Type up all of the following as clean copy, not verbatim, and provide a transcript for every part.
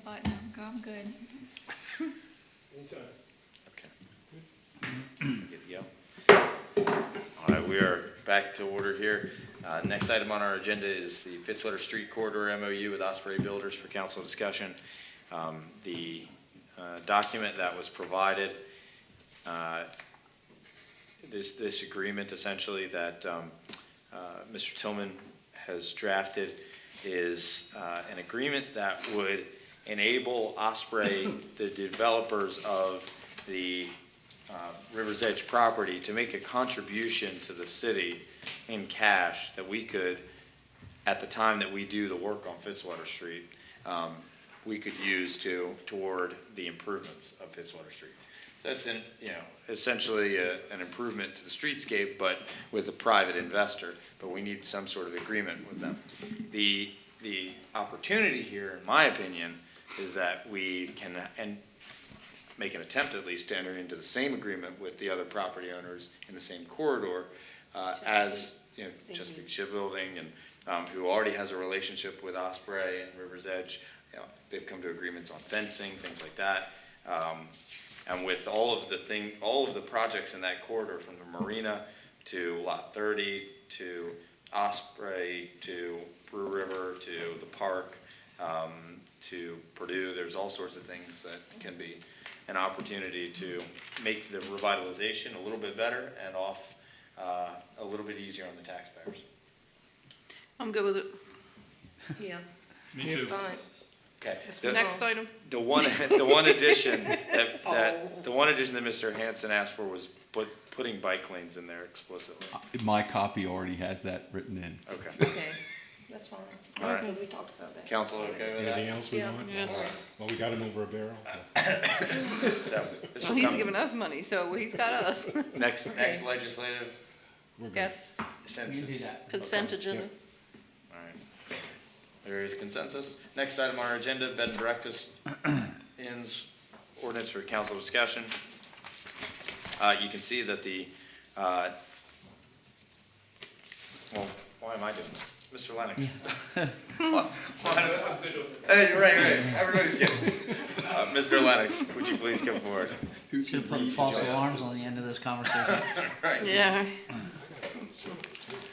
But no, I'm good. Okay. Good to go. All right, we are back to order here. Next item on our agenda is the Fitzwater Street Corridor MOU with Osprey Builders for council discussion. The document that was provided, this agreement essentially that Mr. Tillman has drafted is an agreement that would enable Osprey, the developers of the River's Edge property, to make a contribution to the city in cash that we could, at the time that we do the work on Fitzwater Street, we could use toward the improvements of Fitzwater Street. So that's essentially an improvement to the streetscape, but with a private investor. But we need some sort of agreement with them. The opportunity here, in my opinion, is that we can make an attempt at least to enter into the same agreement with the other property owners in the same corridor as Chesapeake Shipbuilding, and who already has a relationship with Osprey and River's Edge. They've come to agreements on fencing, things like that. And with all of the projects in that corridor, from the marina to Lot 30 to Osprey to Brew River to the park to Purdue, there's all sorts of things that can be an opportunity to make the revitalization a little bit better and a little bit easier on the taxpayers. I'm good with it. Yeah. Me too. Fine. Okay. Next item. The one addition that Mr. Hanson asked for was putting bike lanes in there explicitly. My copy already has that written in. Okay. Okay, that's fine. All right. Because we talked about that. Council okay with Anything that? else we Yeah. want? Yeah. Well, we got him over a barrel. So this Well, will he's come giving us money, so he's got us. next Okay. legislative We're good. Yes, consensus. consent agenda. All right. There is consensus. Next item on our agenda, bed and breakfast inns ordinance for council discussion. You can see that well, why am I doing this? Mr. Lennox. Hey, right. Everybody's good. Mr. Lennox, would you please come forward? Should have put false alarms on the end of this conversation. Right. Yeah.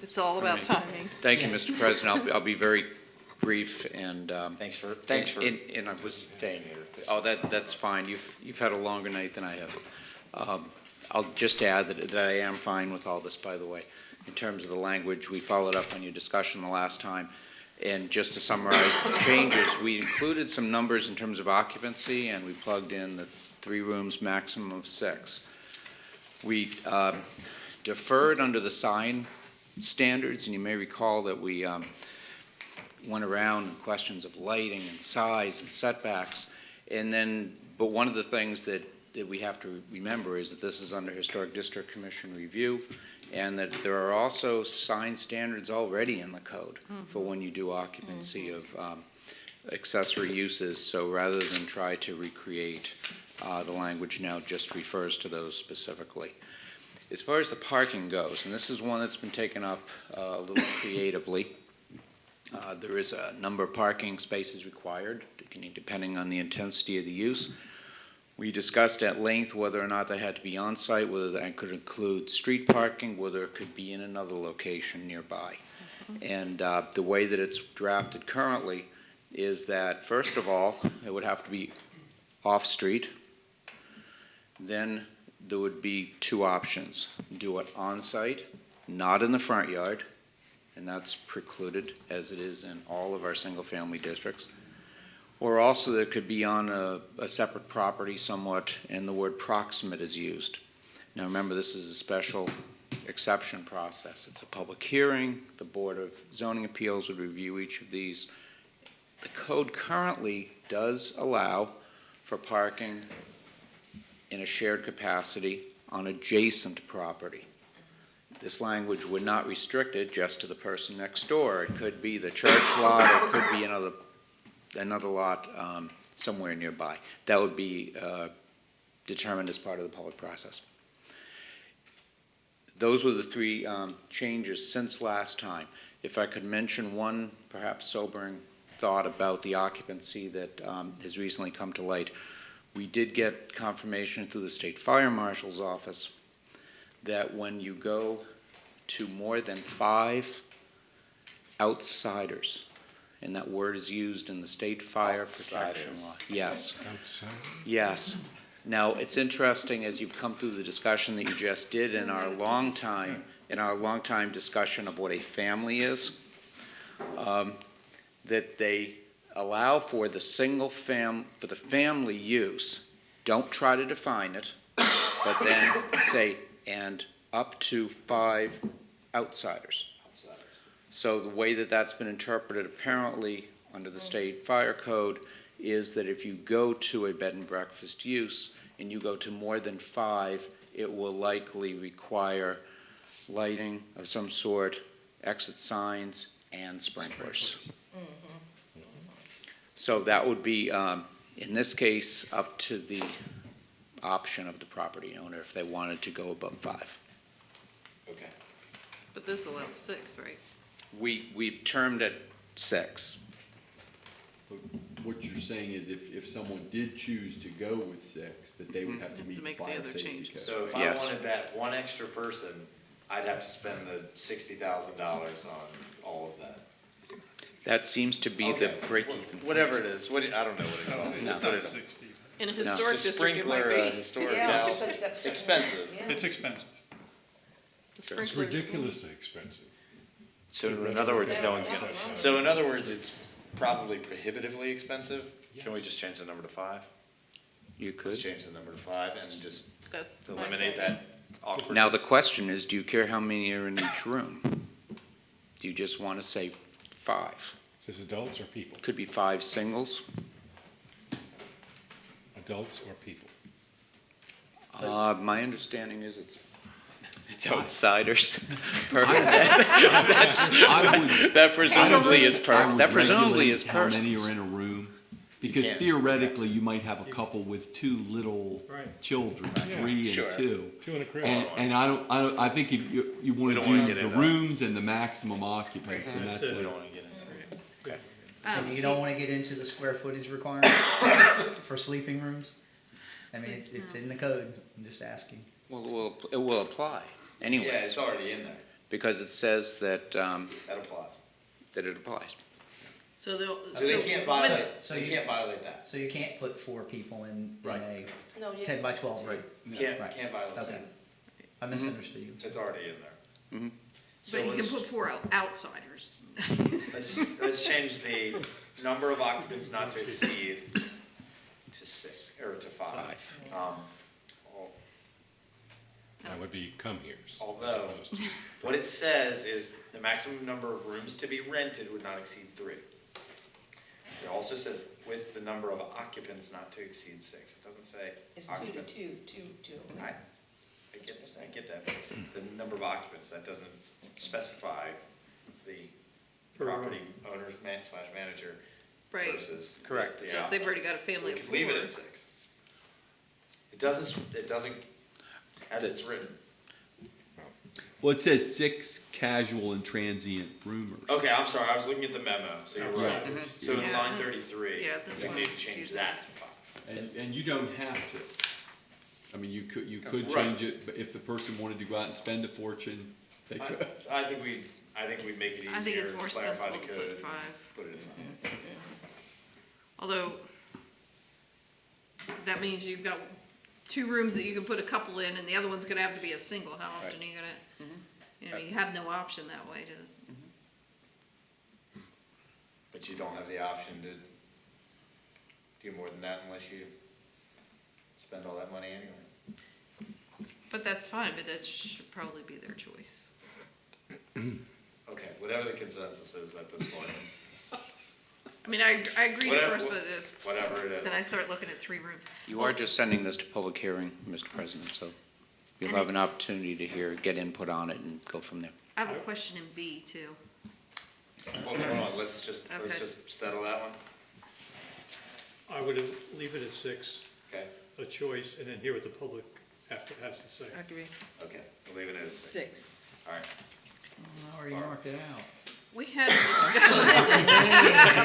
It's all about timing. Thank you, Mr. President. I'll be very brief and. Thanks for And I was staying here. Oh, that's fine. You've had a longer night than I have. I'll just add that I am fine with all this, by the way. In terms of the language, we followed up on your discussion the last time. And just to summarize the changes, we included some numbers in terms of occupancy, and we plugged in the 3 rooms, maximum of 6. We deferred under the sign standards, and you may recall that we went around in questions of lighting and size and setbacks. But one of the things that we have to remember is that this is under Historic District Commission review, and that there are also sign standards already in the code for when you do occupancy of accessory uses. So rather than try to recreate, the language now just refers to those specifically. As far as the parking goes, and this is one that's been taken up a little creatively, there is a number of parking spaces required, depending on the intensity of the use. We discussed at length whether or not that had to be on-site, whether that could include street parking, whether it could be in another location nearby. And the way that it's drafted currently is that, first of all, it would have to be off-street. Then there would be 2 options. Do it on-site, not in the front yard, and that's precluded as it is in all of our single-family districts. Or also that could be on a separate property somewhat, and the word proximate is used. Now remember, this is a special exception process. It's a public hearing. The Board of Zoning Appeals would review each of these. The code currently does allow for parking in a shared capacity on adjacent property. This language would not restrict it just to the person next door. It could be the church lot, or it could be another lot somewhere nearby. That would be determined as part of the public process. Those were the 3 changes since last time. If I could mention one perhaps sobering thought about the occupancy that has recently come to light. We did get confirmation through the State Fire Marshal's office that when you go to more than 5 outsiders, and that word is used in the state fire protection Outsiders. law. Yes, Outside. yes. Now, it's interesting, as you've come through the discussion that you just did in our long time discussion of what a family is, that they allow for the for the family use. Don't try to define it, but then say, and up to 5 outsiders. So the way that that's been interpreted apparently under the state fire code is that if you go to a bed and breakfast use and you go to more than 5, it will likely require lighting of some sort, exit signs, and sprinklers. So that would be, in this case, up to the option of the property owner if they wanted to go above 5. Okay. But this allows 6, right? We've termed it 6. What you're saying is if someone did choose to go with 6, that they would have to meet the Make the fire other safety changes. code. So if Yes. I wanted that one extra person, I'd have to spend the $60,000 on all of that. That seems to be the Okay. break-even. Whatever it is, I don't know what it is. No. Just put it- 60. In a No. historic It's a district, it might sprinkler, a be. historic Yeah, house, that's expensive. Yeah. It's expensive. The It's sprinklers- ridiculously expensive. So in other words, no one's gonna, so in other words, it's probably prohibitively expensive? Can we just change the number to 5? You Let's could. change the number to 5 and just That's eliminate that awkwardness. Now, the question is, do you care how many are in each room? Do you just want to say 5? Is this adults or people? Could be 5 singles. Adults or people? My understanding is it's outsiders. That presumably is I would that presumably is regulate how many persons. are in a room, because can't. theoretically, you might have a couple with 2 little Right. children, Yeah, 3 sure. and 2. 2 in a crib. And I think if you We want don't to wanna do get the into that. rooms and the maximum occupants, and That's that's it. We it. don't wanna get into it. And you don't wanna get into the square footage requirement for sleeping rooms? I mean, it's in the code, I'm just asking. Well, it will apply Yeah, anyways, it's already in there. because it says that That applies. that it applies. So they'll. So they can't violate, So they you- can't violate that. So you can't put 4 people in Right. a No, you. 10 by 12 room? Can't Right. violate Okay. that. I misunderstood you. It's already in there. So But you can let's- put 4 outsiders. Let's change the number of occupants not to exceed to 6, or to 5. al- That would be come-heres. Although- as opposed to- What it says is the maximum number of rooms to be rented would not exceed 3. It also says with the number of occupants not to exceed 6. It doesn't say It's 2 to occupants. 2. I get that, but the number of occupants, that doesn't specify the property owner's slash manager Right. versus. Correct. the So if they've already got a family We of could leave it 4. at 6. It doesn't, as it's written. Well, it says 6 casual and transient roomers. Okay, I'm sorry, I was looking at the memo, so you're right. So in Yeah. line 33, Yeah, I that's think what we need I'm to change confused. that to 5. And you don't have to. I mean, you could Right. change it, but if the person wanted to go out and spend a fortune, they could. I think we'd make it I think easier, it's more clarify sensible the to code, put 5. put it in 5. Although, that means you've got 2 rooms that you can put a couple in, and the other one's gonna have to be a single. How often are you gonna, you have no option that way to. But you don't have the option to do more than that unless you spend all that money anyway. But that's fine, but that should probably be their choice. Okay, whatever the consensus is at this point, I mean, I agreed at Whatever- first, but it's, whatever it is. then I start looking at 3 rooms. You are just sending this to public hearing, Mr. President, so you'll have an opportunity to get input on it and go from there. I have a question in B too. Hold on, let's just Okay. settle that one, I would leave it at 6, okay? a choice, and then hear what the public has to say. I agree. Okay, we'll leave it at 6. 6. All right, I already marked it out. We had a discussion.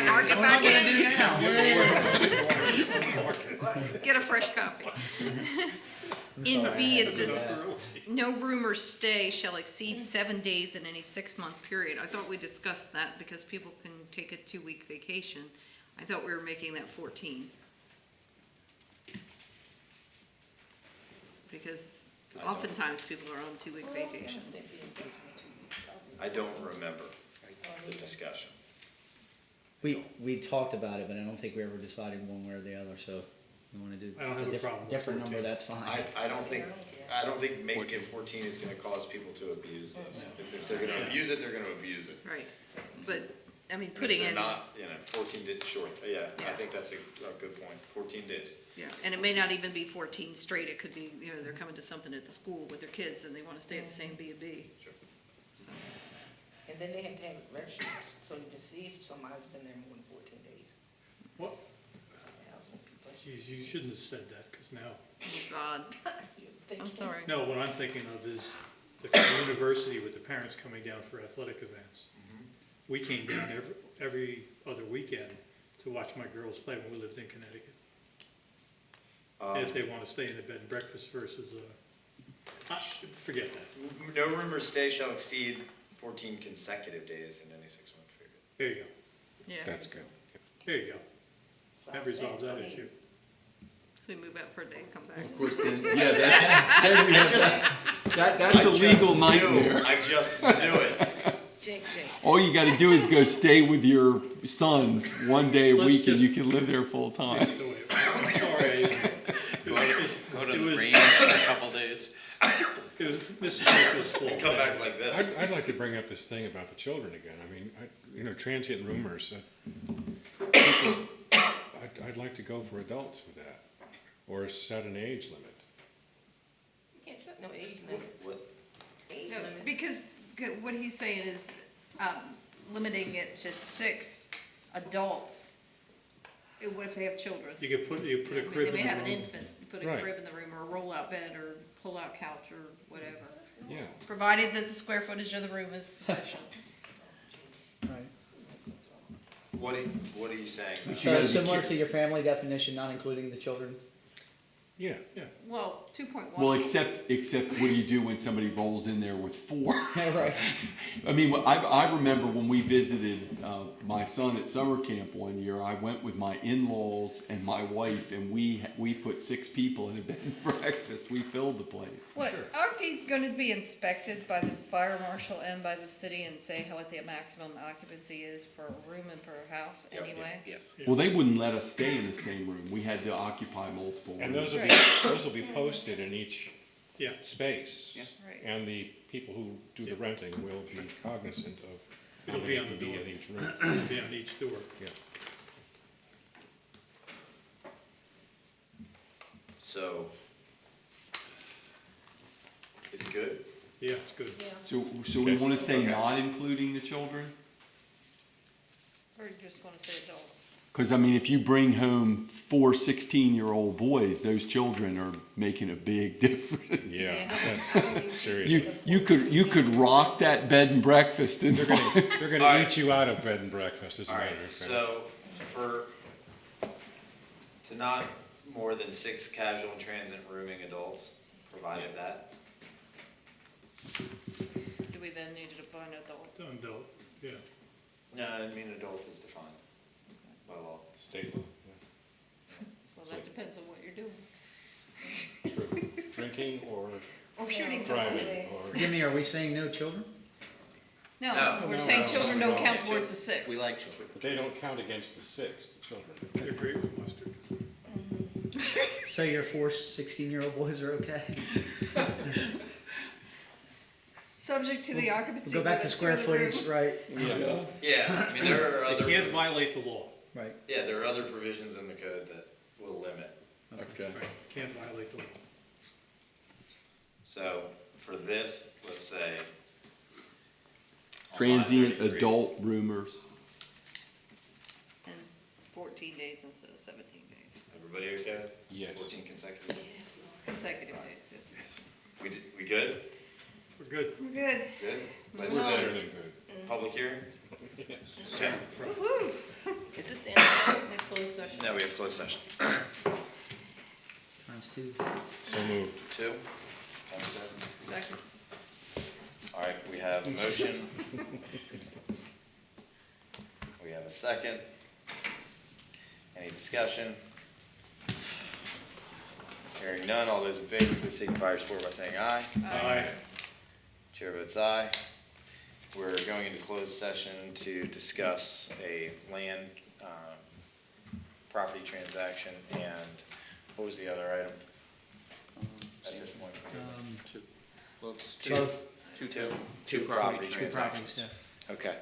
Mark it back in. Get a fresh copy. In B, it says, no room or stay shall exceed 7 days in any 6-month period. I thought we discussed that because people can take a 2-week vacation. I thought we were making that 14. Because oftentimes people are on 2-week vacations. I don't remember the discussion. We talked about it, but I don't think we ever decided one way or the other, so if you wanna do I don't have a problem with different number, 14. that's fine. I don't think making it 14 is gonna cause people to abuse this. If they're gonna abuse it, they're gonna abuse it. Right, but, I mean, And putting if in, they're not, 14 days short, yeah, I think that's a good point, 14 days. yeah, and it may not even be 14 straight, it could be, they're coming to something at the school with their kids and they wanna stay at the same B&B. Sure. So, And then they have to have it registered, so you can see if somebody's been there more than 14 days. What? Thousand people. Geez, you shouldn't have said that, because now, oh God, I'm sorry. no, what I'm thinking of is the university with the parents coming down for athletic events. We came down every other weekend to watch my girls play when we lived in Connecticut. And if they want to stay in the bed and breakfast versus, forget that. No room or stay shall exceed 14 consecutive days in any 6-month period. There you go, Yeah, That's good. there you go. That resolves that issue. so we move out for a day and come back. Of course, then, yeah, then we have, that's a legal nightmare. I just knew it. Jake. All you gotta do is go stay with your son one day a Let's week and just- you can live there full time. Take it away. I'm sorry. Go to It the was- range for a couple days. It was Mrs. Baker's fault. Come back like this. I'd like to bring up this thing about the children again. I mean, transient roomers. I'd like to go for adults with that, or set an age limit. You can't set no age limit. What? Age No, limit. because what he's saying is, limiting it to 6 adults. What if they have children? You could put a crib They in may the have an room. infant, you put a Right. crib in the room, or a roll-out bed, or pull-out couch, or whatever. Yeah. Provided that the square footage of the room is sufficient. Right. What are you saying? But you So gotta be similar care- to your family definition, not including the children? Yeah. Well, 2.1. Well, except what do you do when somebody rolls in there with 4? Right. I mean, I remember when we visited my son at summer camp one year, I went with my in-laws and my wife, and we put 6 people in a bed and breakfast. We filled the place. What, aren't they gonna be inspected by the fire marshal and by the city and say what the maximum occupancy is for a room and per house Yep. anyway? Yes. Well, they wouldn't let us stay in the same room. We had to occupy multiple And rooms. those will be posted in each Yeah. space. Yeah. Right. And the people who do the renting will be cognizant of how It'll be many on can the be door. in each room. Be on each door. Yeah. So, it's good? Yeah, it's good. So we want to say Okay. not including the children? Or you just wanna say adults? Because, I mean, if you bring home 4 16-year-old boys, those children are making a big difference. Yeah, that's seriously. You could rock that bed and breakfast and They're gonna All right. eat you out of bed and breakfast, as a matter Alright, of fact. so to not more than 6 casual and transient rooming adults, provided that. Do we then need to define adult? Adult, yeah. No, I mean adult is defined by law. State law, So that depends on what you're doing. yeah. True. Drinking or Or shooting someone. driving or. Forgive me, are we saying no children? No, No, we're saying children don't count towards the 6. We like children. But they don't count against the 6, the children. They're great with mustard. So your 4 16-year-old boys are okay? Subject to the occupancy. We'll go back to limits square of the room. footage, right, Yeah, I mean, there are They other. can't violate the law. right. Yeah, there are other provisions in the code that will limit. Okay. Right, can't violate the law. So for this, let's say. on Transient line 33, adult roomers. And 14 days instead of 17 days. Everybody okay? Yes. 14 consecutive. Consecutive days, yes. We good? We're good. We're good. Good? Let's Well- Better do than good. public hearing? Stand in front. Woo-hoo. Is this the In closed session. Now we have closed session. Times two. So moved. Two. Second. All right, we have a motion. We have a second. Any discussion? Hearing none, all those in favor, please signify your support by saying aye. Aye. Chair votes aye. We're going into closed session to discuss a land, property transaction, and what was the other item? At this point, Well, it's Both two property two properties, transactions. yeah. Okay,